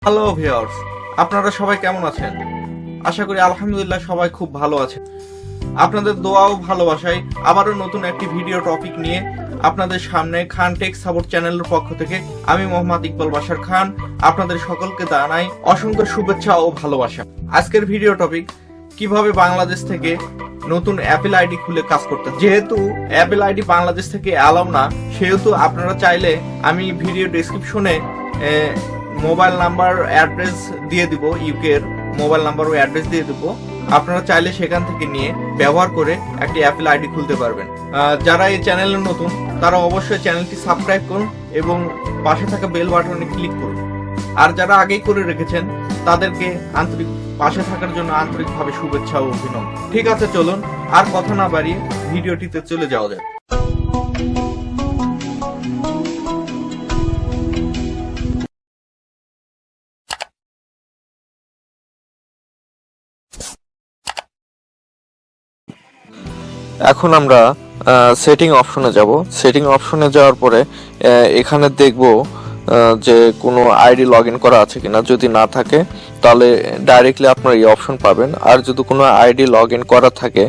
Hello viewers, আপনারা সবাই কেমন আছেন? আশা করি আলহামদুলিল্লাহ সবাই খুব ভালো আছেন। আপনাদের দোয়া ও ভালোবাসায় আবারও নতুন একটি ভিডিও টপিক নিয়ে আপনাদের সামনে খান টেক সাপোর্ট চ্যানেলের পক্ষ থেকে আমি মোহাম্মদ ইকবাল বাশার খান আপনাদের সকলকে জানাই অসংখ্য শুভেচ্ছা ও ভালোবাসা। আজকের ভিডিও টপিক কিভাবে বাংলাদেশ থেকে নতুন অ্যাপেল আইডি খুলে কাজ করতে। যেহেতু অ্যাপেল আইডি বাংলাদেশ থেকে অ্যালাউ না, সেহেতু আপনারা চাইলে আমি ভিডিও ডেসক্রিপশনে মোবাইল নাম্বার অ্যাড্রেস দিয়ে দিব, ইউকে এর মোবাইল নাম্বার ও অ্যাড্রেস দিয়ে দিব। আপনারা চাইলে সেখান থেকে নিয়ে ব্যবহার করে একটি অ্যাপেল আইডি খুলতে পারবেন। যারা এই চ্যানেলে নতুন তারা অবশ্যই চ্যানেলটি সাবস্ক্রাইব করুন এবং পাশে থাকা বেল বাটনে ক্লিক করুন। আর যারা আগেই করে রেখেছেন তাদেরকে পাশে থাকার জন্য আন্তরিকভাবে শুভেচ্ছা ও অভিনন্দন। ঠিক আছে, চলুন আর কথা না বাড়িয়ে ভিডিওটিতে চলে যাওয়া যাক। এখন আমরা সেটিং অপশনে যাব। সেটিং অপশনে যাওয়ার পরে এখানে দেখব যে কোনো আইডি লগ ইন করা আছে কিনা। যদি না থাকে তাহলে ডাইরেক্টলি আপনারা এই অপশন পাবেন, আর যদি কোনো আইডি লগ ইন করা থাকে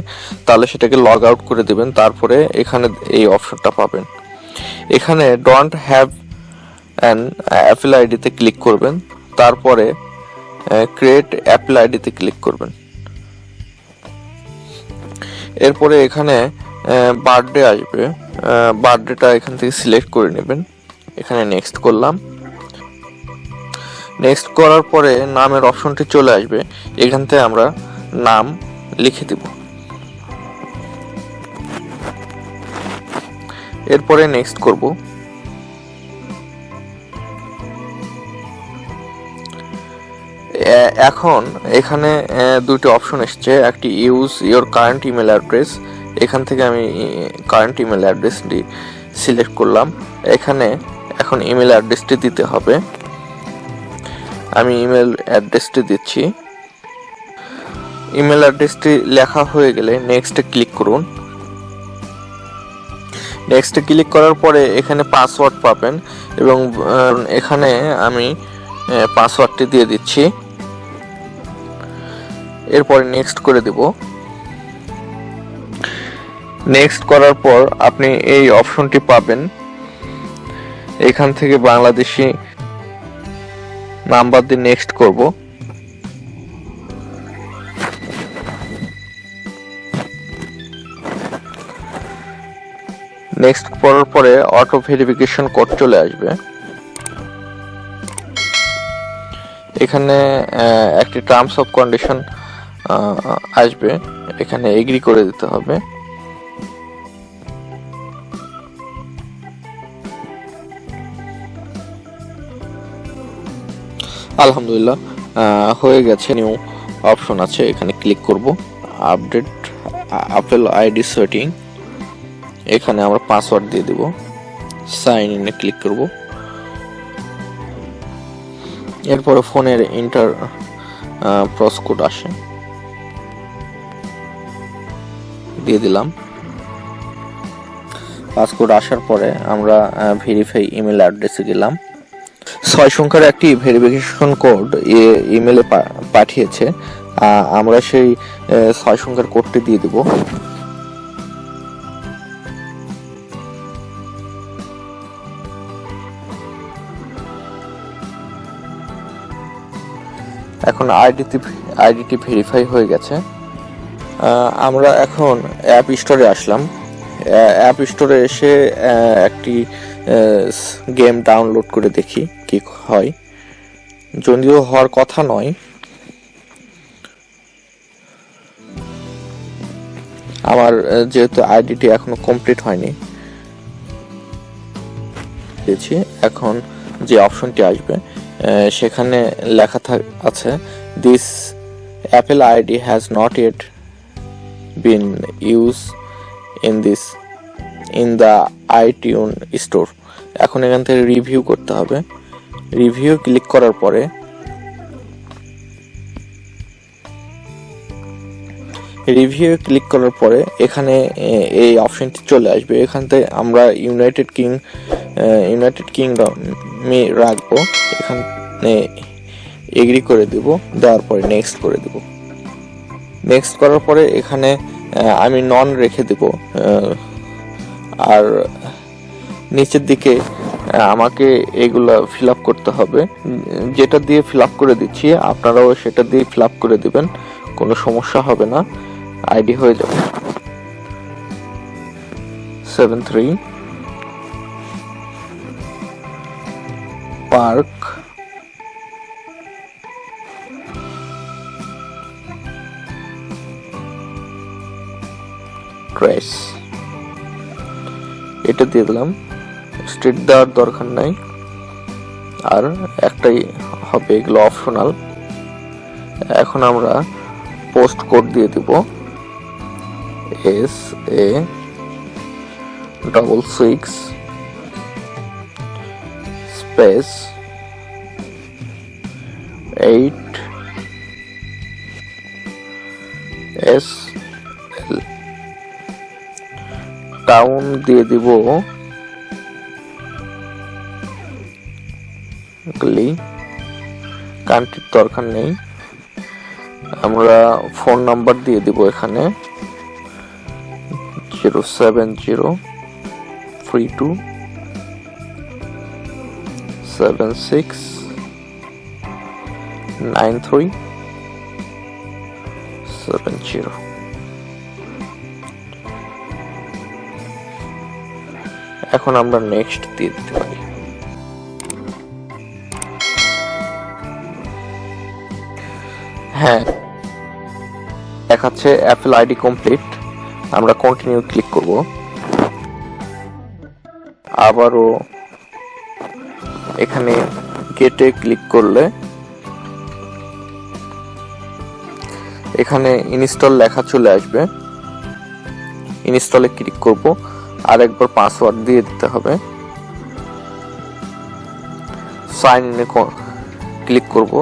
তাহলে সেটাকে লগ আউট করে দেবেন। তারপরে এখানে এই অপশনটা পাবেন। এখানে ডোন্ট হ্যাভ অ্যান অ্যাপেল আইডিতে ক্লিক করবেন, তারপরে ক্রিয়েট অ্যাপেল আইডিতে ক্লিক করবেন। এরপরে এখানে বার্থডে আসবে, বার্থডেটা এখান থেকে সিলেক্ট করে নেবেন। এখানে নেক্সট করলাম। নেক্সট করার পরে নামের অপশনটি চলে আসবে, এখান থেকে আমরা নাম লিখে দেব। এরপরে নেক্সট করব। এখন এখানে দুটো অপশন এসছে, একটি use your current email address. এখান থেকে আমি কারেন্ট ইমেল অ্যাড্রেসটি সিলেক্ট করলাম। এখানে এখন ইমেল অ্যাড্রেসটি দিতে হবে। আমি ইমেল অ্যাড্রেসটি দিচ্ছি। ইমেল অ্যাড্রেসটি লেখা হয়ে গেলে নেক্সটে ক্লিক করুন। নেক্সটে ক্লিক করার পরে এখানে পাসওয়ার্ড পাবেন এবং এখানে আমি পাসওয়ার্ডটি দিয়ে দিচ্ছি। এরপরে নেক্সট করে দেব। নেক্সট করার পর আপনি এই অপশনটি পাবেন। এখান থেকে বাংলাদেশি নাম্বার দিয়ে নেক্সট করব। নেক্সট করার পরে অটো ভেরিফিকেশন কোড চলে আসবে। এখানে একটি টার্মস অফ কন্ডিশন আসবে, এখানে এগ্রি করে দিতে হবে। আলহামদুলিল্লাহ হয়ে গেছে। নিউ অপশন আছে, এখানে ক্লিক করব। আপডেট অ্যাপেল আইডি সেটিং, এখানে আমরা পাসওয়ার্ড দিয়ে দেব। সাইন ইনে ক্লিক করব। এরপরে ফোনের ইন্টার প্রসকোড আসে, দিয়ে দিলাম। পাসকোড আসার পরে আমরা ভেরিফাই ইমেল অ্যাড্রেসে গেলাম। 6 সংখ্যার একটি ভেরিফিকেশন কোড ইমেলে পাঠিয়েছে, আমরা সেই 6 সংখ্যার কোডটি দিয়ে দেব। এখন আইডিটি ভেরিফাই হয়ে গেছে। আমরা এখন অ্যাপ স্টোরে আসলাম। অ্যাপ স্টোরে এসে একটি গেম ডাউনলোড করে দেখি কি হয়। যদিও হওয়ার কথা নয়, আমার যেহেতু আইডিটি এখনো কমপ্লিট হয়নি। এখন যে অপশনটি আসবে সেখানে লেখা আছে this Apple ID has not yet bin use in the iTunes store. এখন এখান থেকে রিভিউ করতে হবে। রিভিউ ক্লিক করার পরে এখানে এই অপশনটি চলে আসবে। এখান থেকে আমরা ইউনাইটেড কিংডমে রাখবো। এখানে এগ্রি করে দিব, দেওয়ার পরে নেক্সট করে দিব। নেক্সট করার পরে এখানে আমি নন রেখে দিব। আর নিচের দিকে আমাকে এগুলা ফিল আপ করতে হবে, যেটা দিয়ে ফিল আপ করে দিচ্ছি আপনারাও সেটা দিয়ে ফিল আপ করে দিবেন, কোনো সমস্যা হবে না, আইডি হয়ে যাবে। 73 পার্ক ট্রেস, এটা দিয়ে দিলাম। স্ট্রিট দেওয়ার দরকার নাই, আর একটাই হবে, এগুলো অপশনাল। এখন আমরা পোস্ট কোড দিয়ে দিব SA66 স্পেস 8 SL। টাউন দিয়ে দিব কান্ট্রির দরকার নেই। আমরা ফোন নাম্বার দিয়ে দিব এখানে 07032769370। এখন আমরা নেক্সট দিয়ে দিতে পারি। হ্যাঁ, দেখাচ্ছে অ্যাপল আইডি কমপ্লিট। আমরা কন্টিনিউ ক্লিক করব। আবারও এখানে গেটে ক্লিক করলে এখানে ইনস্টল লেখা চলে আসবে, ইনস্টলে ক্লিক করব। আর একবার পাসওয়ার্ড দিয়ে দিতে হবে। সাইন ইনে ক্লিক করব।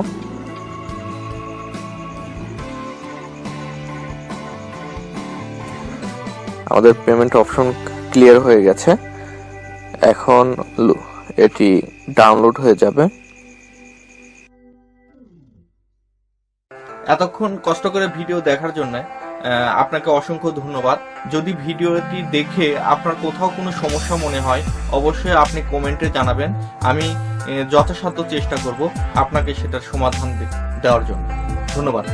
আমাদের পেমেন্ট অপশন ক্লিয়ার হয়ে গেছে। এখন এটি ডাউনলোড হয়ে যাবে। এতক্ষণ কষ্ট করে ভিডিও দেখার জন্য আপনাকে অসংখ্য ধন্যবাদ। যদি ভিডিওটি দেখে আপনার কোথাও কোনো সমস্যা মনে হয় অবশ্যই আপনি কমেন্টে জানাবেন, আমি যথাসাধ্য চেষ্টা করব আপনাকে সেটার সমাধান দেওয়ার জন্য। ধন্যবাদ।